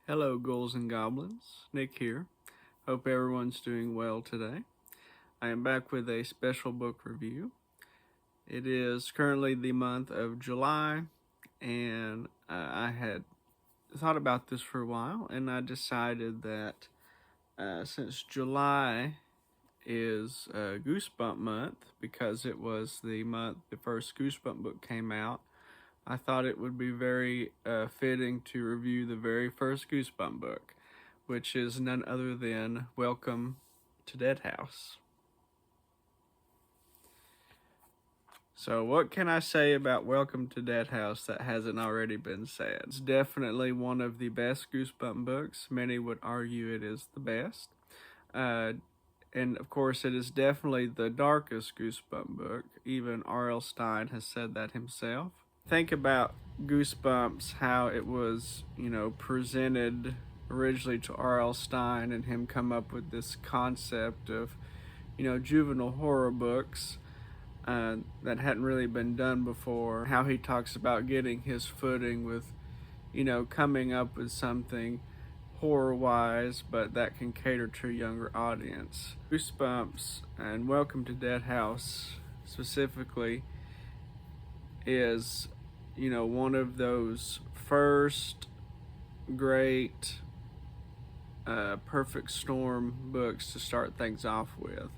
Hello, ghouls and goblins. Nick here. Hope everyone's doing well today. I am back with a special book review. It is currently the month of July, and I had thought about this for a while, and I decided that since July is Goosebump month, because it was the month the first Goosebump book came out, I thought it would be very fitting to review the very first Goosebump book, which is none other than Welcome to Dead House. So what can I say about Welcome to Dead House that hasn't already been said? It's definitely one of the best Goosebump books. Many would argue it is the best. And of course, it is definitely the darkest Goosebump book. Even R.L. Stine has said that himself. Think about Goosebumps, how it was, presented originally to R.L. Stine and him come up with this concept of, juvenile horror books that hadn't really been done before. How he talks about getting his footing with, coming up with something horror-wise, but that can cater to a younger audience. Goosebumps and Welcome to Dead House specifically is, one of those first great perfect storm books to start things off with.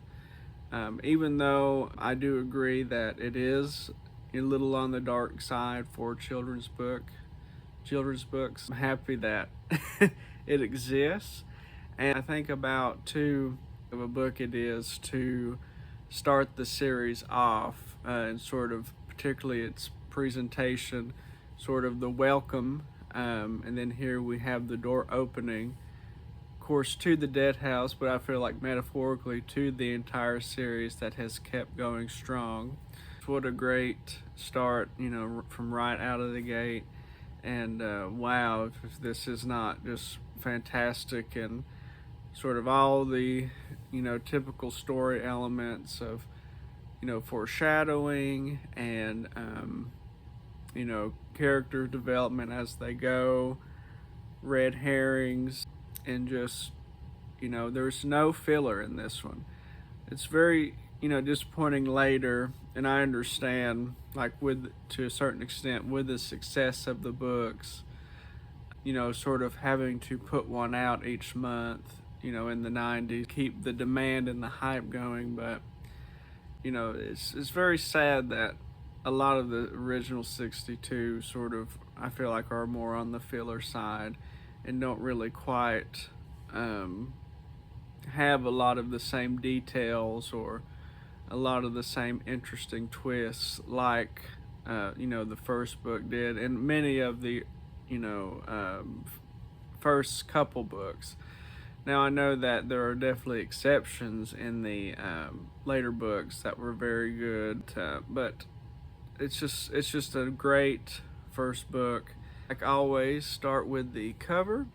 Even though I do agree that it is a little on the dark side for children's books, I'm happy that it exists. And I think about too of a book it is to start the series off, and sort of particularly its presentation, sort of the welcome, and then here we have the door opening, of course, to the dead house, but I feel like metaphorically to the entire series that has kept going strong. What a great start, from right out of the gate. And wow, this is not just fantastic and sort of all the, typical story elements of, foreshadowing and, character development as they go, red herrings, and just, there's no filler in this one. It's very, disappointing later, and I understand, like, to a certain extent, with the success of the books, sort of having to put one out each month, in the 90s, keep the demand and the hype going, but, it's very sad that a lot of the original 62 sort of, I feel like, are more on the filler side and don't really quite have a lot of the same details or a lot of the same interesting twists like the first book did, and many of the first couple books. Now I know that there are definitely exceptions in the later books that were very good, but it's just a great first book. Like always, start with the cover.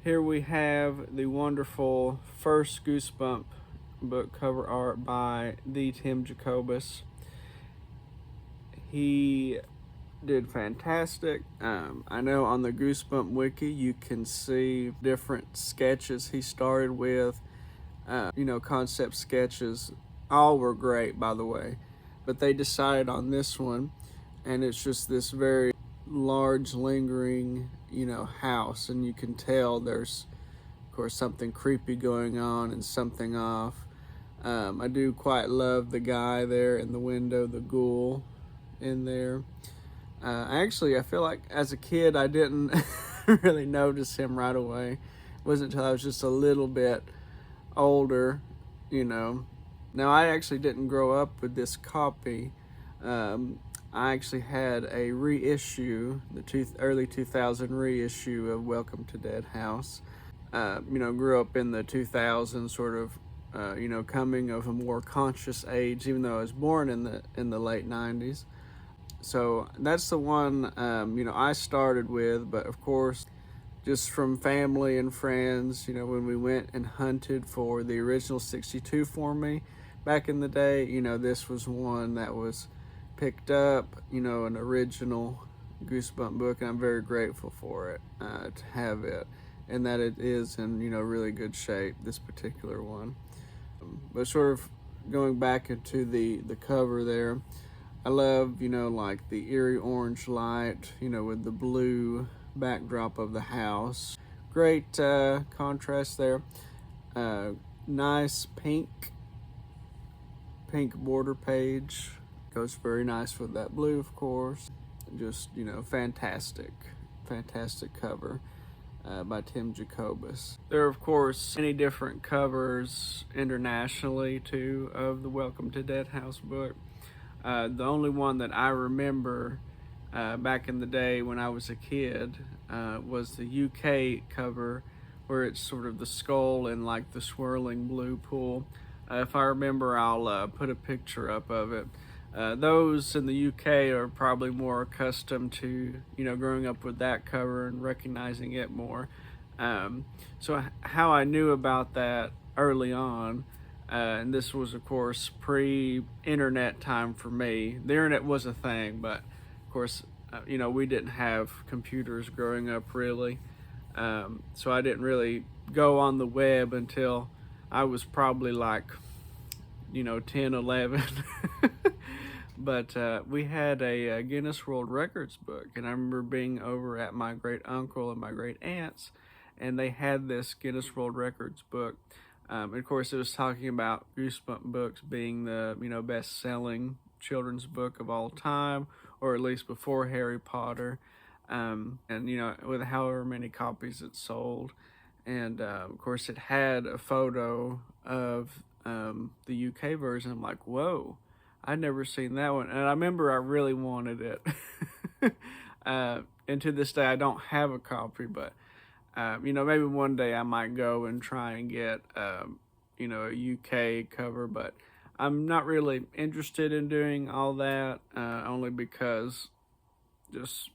Here we have the wonderful first Goosebump book cover art by the Tim Jacobus. He did fantastic. I know on the Goosebump wiki you can see different sketches he started with, concept sketches. All were great, by the way, but they decided on this one, and it's just this very large lingering house, and you can tell there's of course something creepy going on and something off. I do quite love the guy there in the window, the ghoul in there. I feel like as a kid I didn't really notice him right away. It wasn't until I was just a little bit older, Now I actually didn't grow up with this copy. I actually had a reissue, the early 2000 reissue of Welcome to Dead House. Grew up in the 2000s, sort of, coming of a more conscious age, even though I was born in the late 90s. So that's the one, I started with, but of course, just from family and friends, when we went and hunted for the original 62 for me back in the day, this was one that was picked up, an original Goosebump book, and I'm very grateful for it, to have it. and that it is in, really good shape, this particular one. But sort of going back into the cover there, I love, like the eerie orange light, with the blue backdrop of the house. Great contrast there. Uh, Nice pink border page. Goes very nice with that blue, of course. Just, fantastic cover by Tim Jacobus. There are, of course, many different covers internationally, too, of the Welcome to Dead House book. The only one that I remember back in the day when I was a kid was the UK cover, where it's sort of the skull and like the swirling blue pool. If I remember, I'll put a picture up of it. Those in the UK are probably more accustomed to, growing up with that cover and recognizing it more. So how I knew about that early on, and this was, of course, pre-internet time for me. The internet was a thing, but of course, we didn't have computers growing up really. So I didn't really go on the web until I was probably like, 10, 11. But we had a Guinness World Records book, and I remember being over at my great uncle and my great aunts, and they had this Guinness World Records book. And of course, it was talking about Goosebump books being the best-selling children's book of all time, or at least before Harry Potter, and with however many copies it sold. And of course, it had a photo of the UK version. I'm like, whoa, I'd never seen that one, and I remember I really wanted it. And to this day, I don't have a copy, but maybe one day I might go and try and get, a UK cover, but I'm not really interested in doing all that, only because just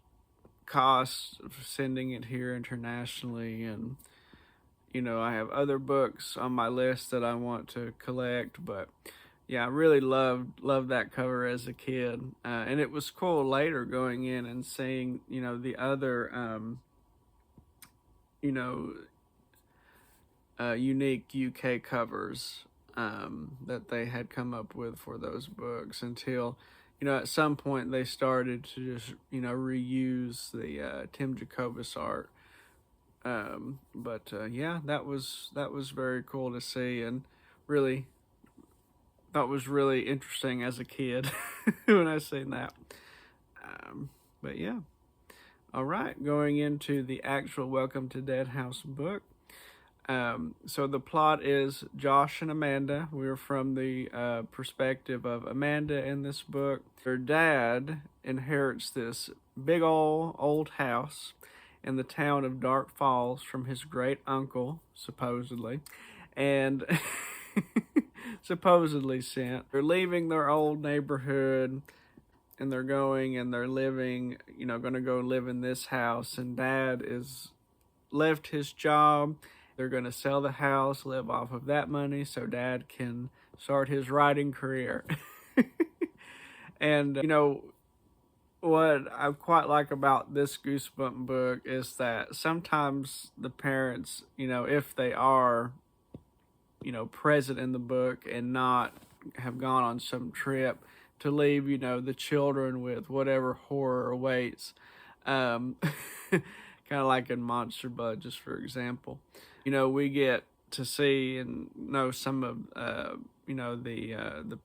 cost of sending it here internationally, and I have other books on my list that I want to collect, but yeah, I really loved that cover as a kid, and it was cool later going in and seeing the other unique UK covers that they had come up with for those books, until at some point they started to just reuse the Tim Jacobus art. But yeah, that was very cool to see, and really thought was really interesting as a kid when I seen that. But yeah, all right, going into the actual Welcome to Dead House book. So the plot is Josh and Amanda. We're from the perspective of Amanda in this book. Her dad inherits this big old house in the town of Dark Falls from his great uncle, supposedly, and supposedly sent. They're leaving their old neighborhood, and they're going and they're living, going to go live in this house, and Dad is left his job. They're going to sell the house, live off of that money, so Dad can start his writing career. And, what I quite like about this Goosebump book is that sometimes the parents, if they are, present in the book and not have gone on some trip, to leave, the children with whatever horror awaits. Kind of like in Monster Bud, just for example. We get to see and know some of, the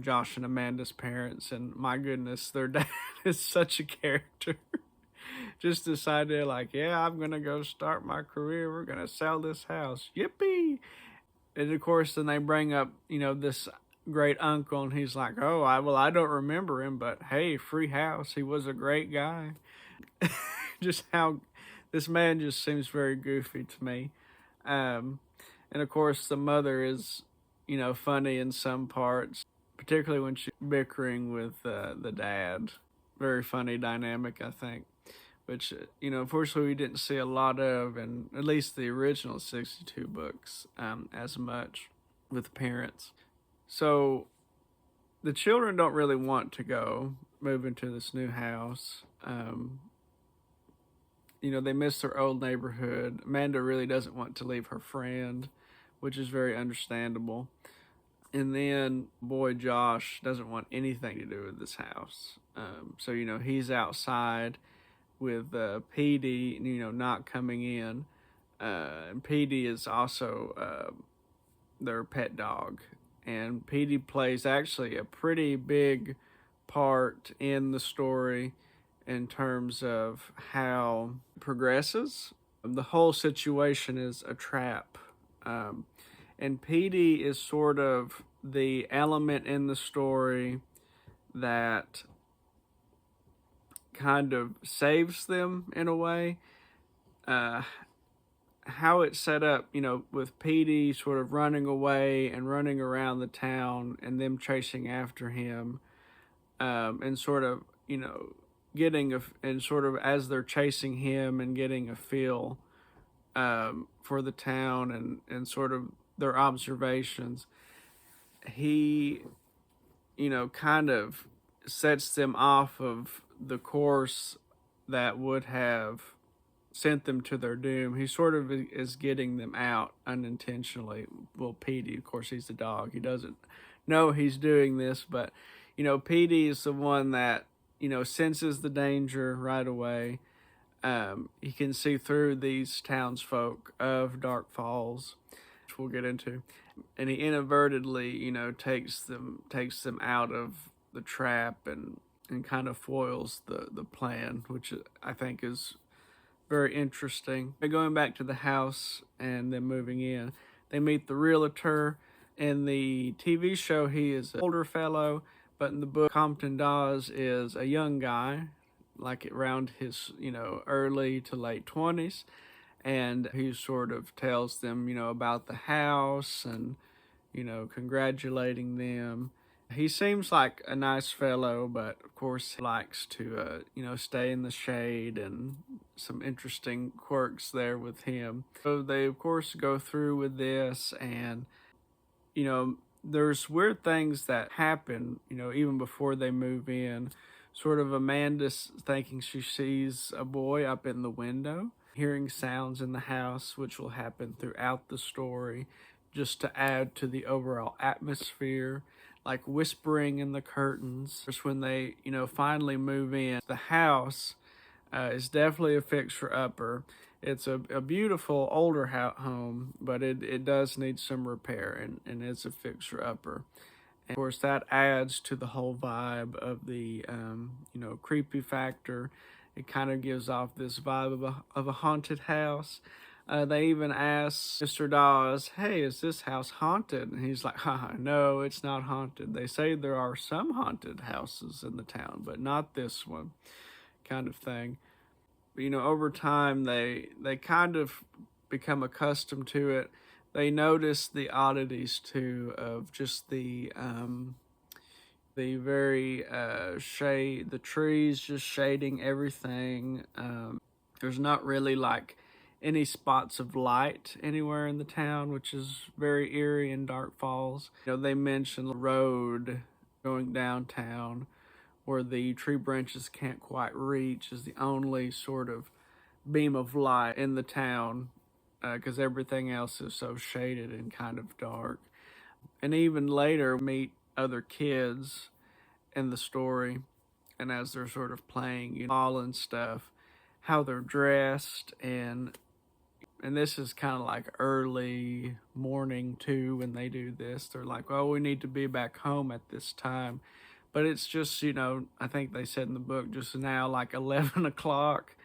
Josh and Amanda's parents, and my goodness, their dad is such a character. Just decided, like, yeah, I'm going to go start my career. We're going to sell this house. Yippee! And of course, then they bring up, this great uncle, and he's like, oh, I don't remember him, but hey, free house. He was a great guy. Just how this man just seems very goofy to me. And of course, the mother is, funny in some parts, particularly when she's bickering with the dad. Very funny dynamic, I think, which, unfortunately we didn't see a lot of, in at least the original 62 books, as much with parents. So the children don't really want to move into this new house. They miss their old neighborhood. Amanda really doesn't want to leave her friend, which is very understandable. And then boy Josh doesn't want anything to do with this house. So he's outside with PD, not coming in. And PD is also their pet dog, and PD plays actually a pretty big part in the story in terms of how it progresses. The whole situation is a trap. Um, and PD is sort of the element in the story that kind of saves them in a way. Uh, how it's set up, with PD sort of running away and running around the town and them chasing after him, and sort of, getting and sort of as they're chasing him and getting a feel for the town and sort of their observations, he, kind of sets them off of the course that would have sent them to their doom. He sort of is getting them out unintentionally. Well, Petey, of course, he's the dog. He doesn't know he's doing this, but Petey is the one that senses the danger right away. He can see through these townsfolk of Dark Falls, which we'll get into, and he inadvertently, takes them out of the trap and kind of foils the plan, which I think is very interesting. Going back to the house and then moving in, they meet the realtor. In the TV show, he is an older fellow, but in the book, Compton Dawes is a young guy, like around his, early to late 20s. And he sort of tells them, about the house and, congratulating them. He seems like a nice fellow, but of course he likes to, stay in the shade, and some interesting quirks there with him. So they, of course, go through with this, and, there's weird things that happen, even before they move in. Sort of Amanda's thinking she sees a boy up in the window, hearing sounds in the house, which will happen throughout the story, just to add to the overall atmosphere, like whispering in the curtains. Just when they, finally move in, the house is definitely a fixer-upper. It's a beautiful older home, but it does need some repair, and it's a fixer-upper. And of course, that adds to the whole vibe of the, creepy factor. It kind of gives off this vibe of a haunted house. They even ask Mr. Dawes, "Hey, is this house haunted?" And he's like, "Haha, no, it's not haunted. They say there are some haunted houses in the town, but not this one," kind of thing. But, over time, they kind of become accustomed to it. They notice the oddities too of just the very shade, the trees just shading everything. There's not really like any spots of light anywhere in the town, which is very eerie in Dark Falls. They mention the road going downtown where the tree branches can't quite reach is the only sort of beam of light in the town, because everything else is so shaded and kind of dark. And even later, meet other kids in the story, and as they're sort of playing, ball and stuff, how they're dressed, and this is kind of like early morning too when they do this. They're like, "Well, we need to be back home at this time," but it's just, I think they said in the book just now like 11 o'clock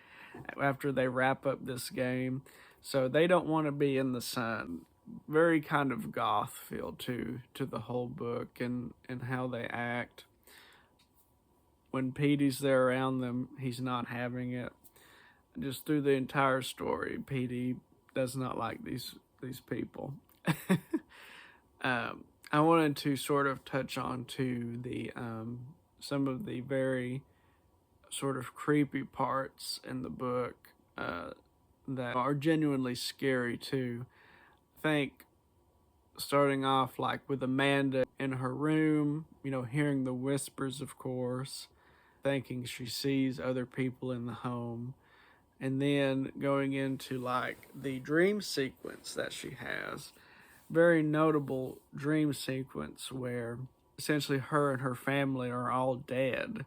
after they wrap up this game, so they don't want to be in the sun. Very kind of goth feel to the whole book, and how they act. When Petey's there around them, he's not having it. Just through the entire story, Petey does not like these people. I wanted to sort of touch on to the some of the very sort of creepy parts in the book that are genuinely scary too. I think starting off like with Amanda in her room, hearing the whispers, of course, thinking she sees other people in the home, And then going into like the dream sequence that she has, very notable dream sequence where essentially her and her family are all dead,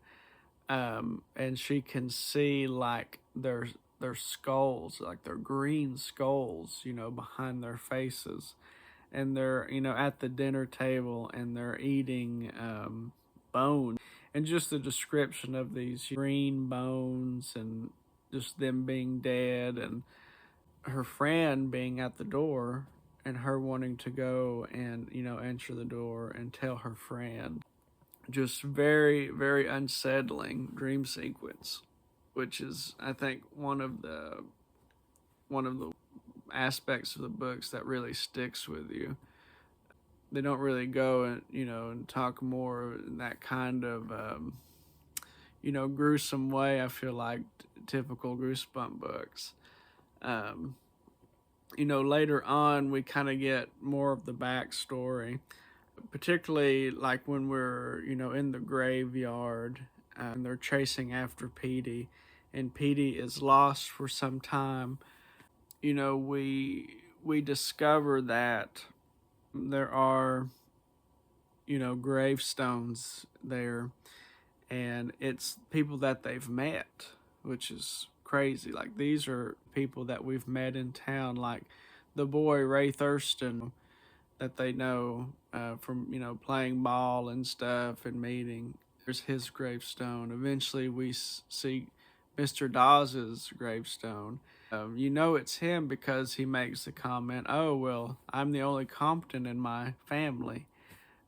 and she can see like their skulls, like their green skulls, behind their faces, and they're at the dinner table and they're eating bones, and just the description of these green bones and just them being dead, and her friend being at the door and her wanting to go and enter the door and tell her friend. Just very, very unsettling dream sequence, which is, I think, one of the aspects of the books that really sticks with you. They don't really go and talk more in that kind of gruesome way. I feel like typical Goosebump books. Um, Later on we kind of get more of the backstory, particularly like when we're in the graveyard, and they're chasing after Petey, and Petey is lost for some time. We discover that there are gravestones there, and it's people that they've met, which is crazy. Like, these are people that we've met in town, like the boy Ray Thurston that they know from playing ball and stuff and meeting. There's his gravestone. Eventually we see Mr. Dawes's gravestone. It's him because he makes the comment, "Oh well, I'm the only Compton in my family."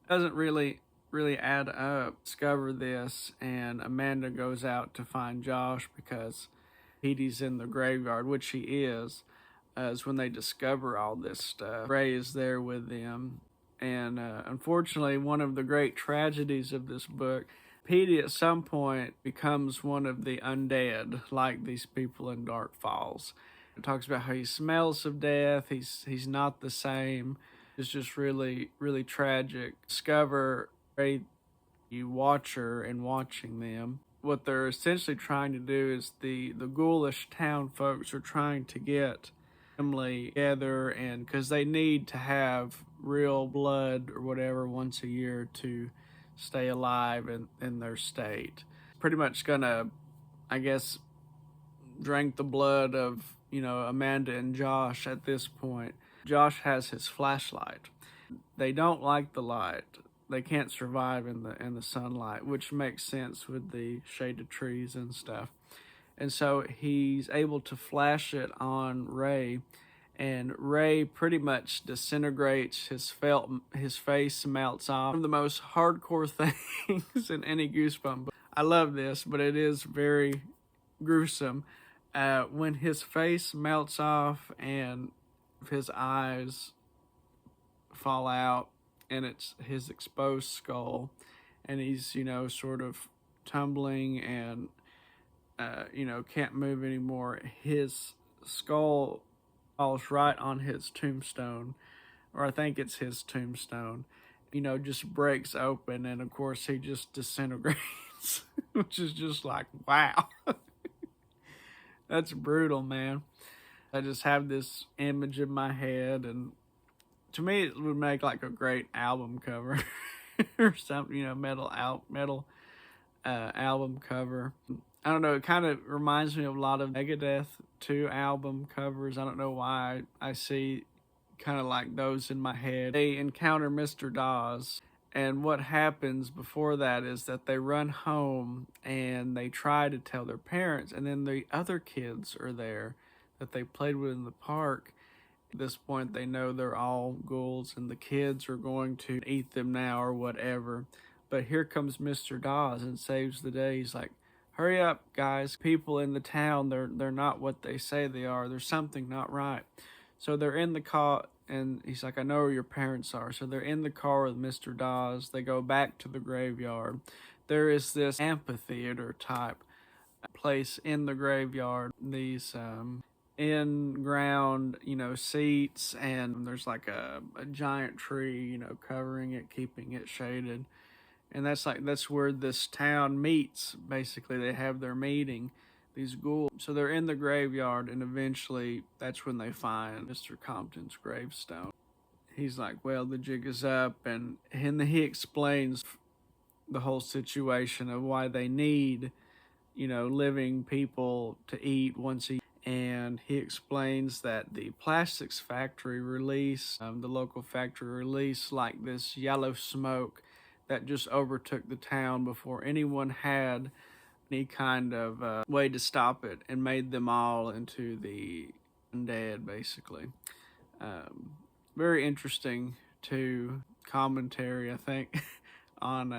Doesn't really add up. Discover this, and Amanda goes out to find Josh because Petey's in the graveyard, which he is. Is when they discover all this stuff. Ray is there with them, and unfortunately, one of the great tragedies of this book, Petey at some point becomes one of the undead, like these people in Dark Falls. It talks about how he smells of death. He's not the same. It's just really, really tragic. Discover Ray, you watcher, and watching them. What they're essentially trying to do is the ghoulish town folks are trying to get family together, and because they need to have real blood or whatever once a year to stay alive in their state. Pretty much gonna, I guess, drink the blood of Amanda and Josh at this point. Josh has his flashlight. They don't like the light. They can't survive in the sunlight, which makes sense with the shaded trees and stuff. And so he's able to flash it on Ray, and Ray pretty much disintegrates. His face melts off. One of the most hardcore things in any Goosebump book. I love this, but it is very gruesome. When his face melts off and his eyes fall out, and it's his exposed skull, and he's sort of tumbling and can't move anymore. His skull falls right on his tombstone, or I think it's his tombstone, just breaks open, and of course he just disintegrates, which is just like, wow. That's brutal, man. I just have this image in my head, and to me it would make like a great album cover or something, metal album cover. I don't know, it kind of reminds me of a lot of Megadeth 2 album covers. I don't know why I see kind of like those in my head. They encounter Mr. Dawes, and what happens before that is that they run home and they try to tell their parents, and then the other kids are there that they played with in the park. At this point, they know they're all ghouls and the kids are going to eat them now or whatever. But here comes Mr. Dawes and saves the day. He's like, "Hurry up, guys. People in the town, they're not what they say they are. There's something not right." So they're in the car, and he's like, "I know where your parents are." So they're in the car with Mr. Dawes. They go back to the graveyard. There is this amphitheater type place in the graveyard. These in-ground, seats, and there's like a giant tree, covering it, keeping it shaded. And that's where this town meets. Basically, they have their meeting. these ghouls. So they're in the graveyard, and eventually that's when they find Mr. Compton's gravestone. He's like, well, the jig is up, and he explains the whole situation of why they need, living people to eat once a year. And he explains that the plastics factory the local factory released like this yellow smoke that just overtook the town before anyone had any kind of way to stop it, and made them all into the undead, basically. Um, Very interesting, too, commentary, I think, on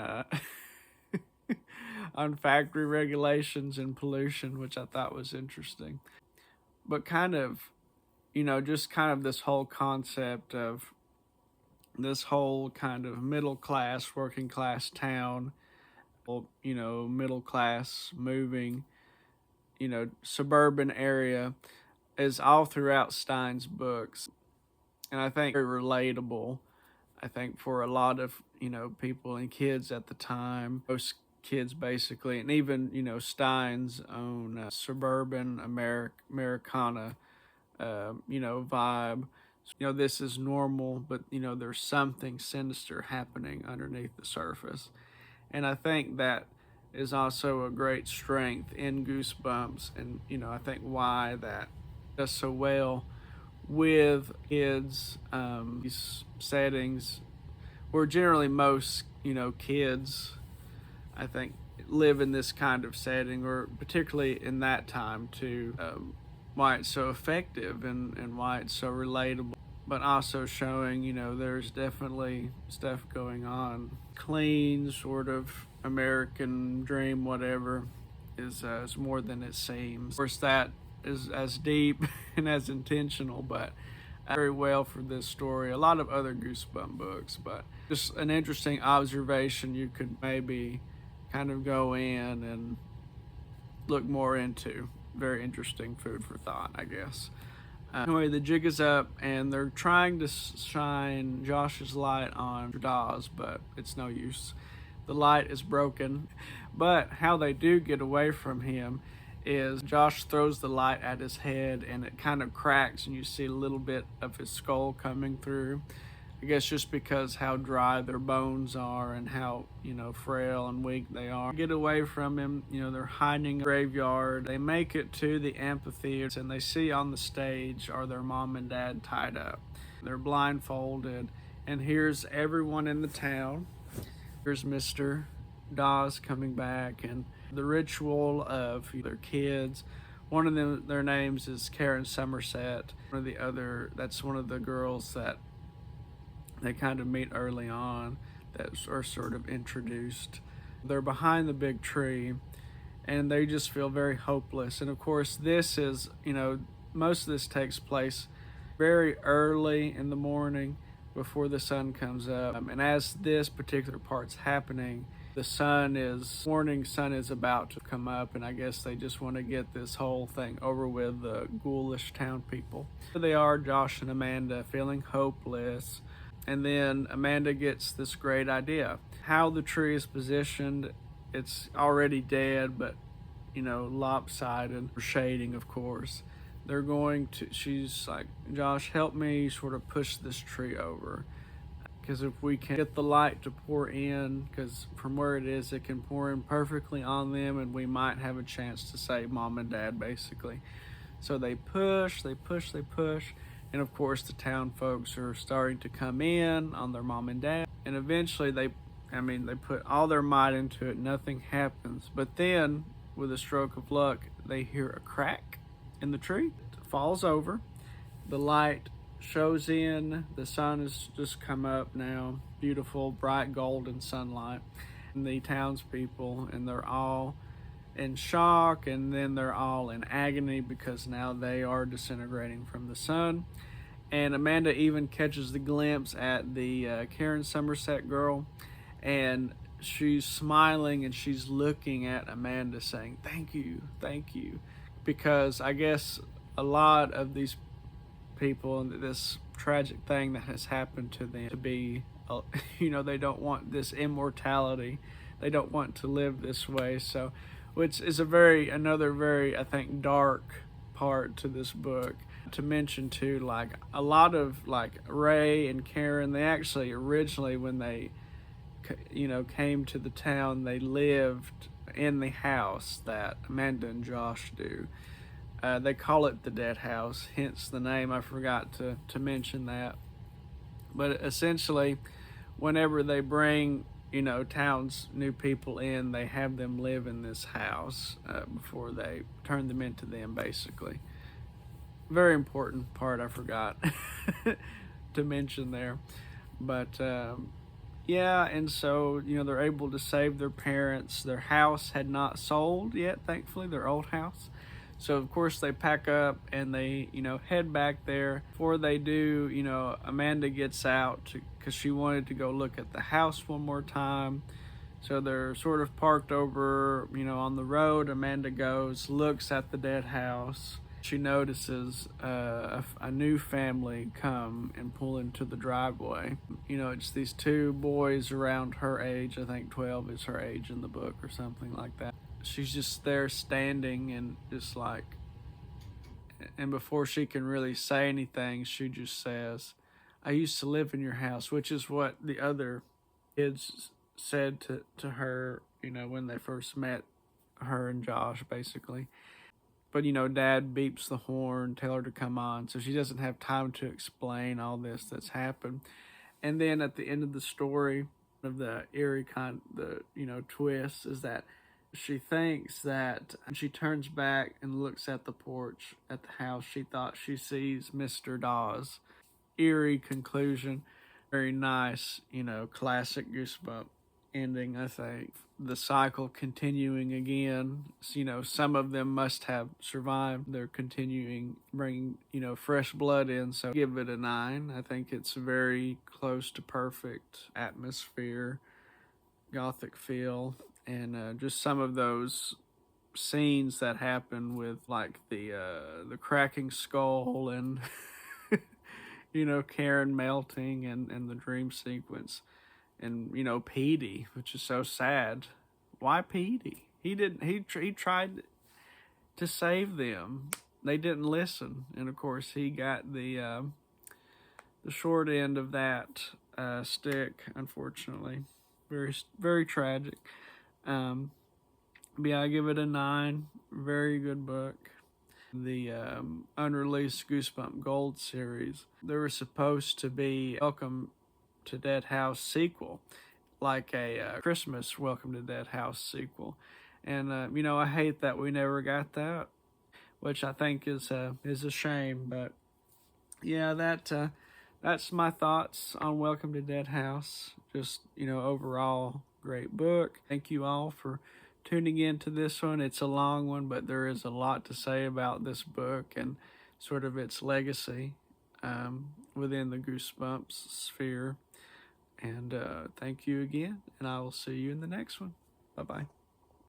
on factory regulations and pollution, which I thought was interesting. But kind of, just kind of this whole concept of this whole kind of middle class, working class town, middle class moving, suburban area is all throughout Stein's books. And I think very relatable. I think for a lot of, people and kids at the time, most kids basically, and even, Stein's own suburban Americana, vibe. This is normal, but, there's something sinister happening underneath the surface. And I think that is also a great strength in Goosebumps. And, I think why that does so well with kids, these settings where generally most, kids, I think, live in this kind of setting, or particularly in that time too, why it's so effective and why it's so relatable, but also showing, there's definitely stuff going on. Clean, sort of American dream, whatever, is more than it seems. Of course, that is as deep and as intentional, but very well for this story. A lot of other Goosebump books, but just an interesting observation you could maybe kind of go in and look more into. Very interesting food for thought, I guess. Anyway, the jig is up, and they're trying to shine Josh's light on Dawes, but it's no use. The light is broken. But how they do get away from him is Josh throws the light at his head, and it kind of cracks, and you see a little bit of his skull coming through. I guess just because how dry their bones are and how, frail and weak they are. Get away from him, they're hiding in the graveyard. They make it to the amphitheater, and they see on the stage are their mom and dad tied up. They're blindfolded, and here's everyone in the town. Here's Mr. Dawes coming back, and the ritual of their kids. One of them, their names is Karen Somerset. That's one of the girls that they kind of meet early on, that are sort of introduced. They're behind the big tree, and they just feel very hopeless. And of course, this is, most of this takes place very early in the morning before the sun comes up. And as this particular part's happening, the morning sun is about to come up, and I guess they just want to get this whole thing over with, the ghoulish town people. Here they are, Josh and Amanda, feeling hopeless. And then Amanda gets this great idea. How the tree is positioned, it's already dead, but, lopsided, shading, of course. She's like, Josh, help me sort of push this tree over. Because if we can get the light to pour in, because from where it is, it can pour in perfectly on them, and we might have a chance to save mom and dad, basically. So they push. And of course, the town folks are starting to come in on their mom and dad. And eventually they put all their might into it. Nothing happens. But then, with a stroke of luck, they hear a crack in the tree. It falls over. The light shows in. The sun has just come up now. Beautiful, bright, golden sunlight. And the townspeople, and they're all in shock, and then they're all in agony because now they are disintegrating from the sun. And Amanda even catches the glimpse at the Karen Somerset girl, and she's smiling, and she's looking at Amanda saying, thank you, because I guess a lot of these people, and this tragic thing that has happened to them, to be, they don't want this immortality. They don't want to live this way. So which is another very, I think, dark part to this book. To mention too, like a lot of like Ray and Karen, they actually originally, when they came to the town, they lived in the house that Amanda and Josh do. They call it the Dead House, hence the name. I forgot to mention that. But essentially, whenever they bring town's new people in, they have them live in this house before they turn them into them, basically. Very important part I forgot to mention there. But yeah, and so they're able to save their parents. Their house had not sold yet, thankfully, their old house. So of course they pack up and they head back there. Before they do, Amanda gets out because she wanted to go look at the house one more time. So they're sort of parked over, on the road. Amanda goes, looks at the dead house. She notices a new family come and pull into the driveway. It's these two boys around her age. I think 12 is her age in the book or something like that. She's just there standing and just like, and before she can really say anything, she just says, "I used to live in your house," which is what the other kids said to her, when they first met her and Josh, basically. But Dad beeps the horn, tell her to come on, so she doesn't have time to explain all this that's happened. And then at the end of the story, of the eerie twist is that she thinks that she turns back and looks at the porch at the house. She thought she sees Mr. Dawes. Eerie conclusion. Very nice, classic Goosebump ending, I think. The cycle continuing again. Some of them must have survived. They're continuing, bringing, fresh blood in. So give it a 9. I think it's very close to perfect atmosphere, gothic feel, and just some of those scenes that happen with like the cracking skull and Karen melting and the dream sequence. And Petey, which is so sad. Why Petey? He didn't. He tried to save them. They didn't listen, and of course he got the short end of that stick. Unfortunately, very tragic. But yeah, I give it a 9. Very good book. The unreleased Goosebump Gold series. There was supposed to be Welcome to Dead House sequel, like a Christmas Welcome to Dead House sequel, and I hate that we never got that, which I think is a shame. But yeah, that's my thoughts on Welcome to Dead House. Just overall great book. Thank you all for tuning in to this one. It's a long one, but there is a lot to say about this book and sort of its legacy within the Goosebumps sphere. And thank you again, and I will see you in the next one. Bye-bye.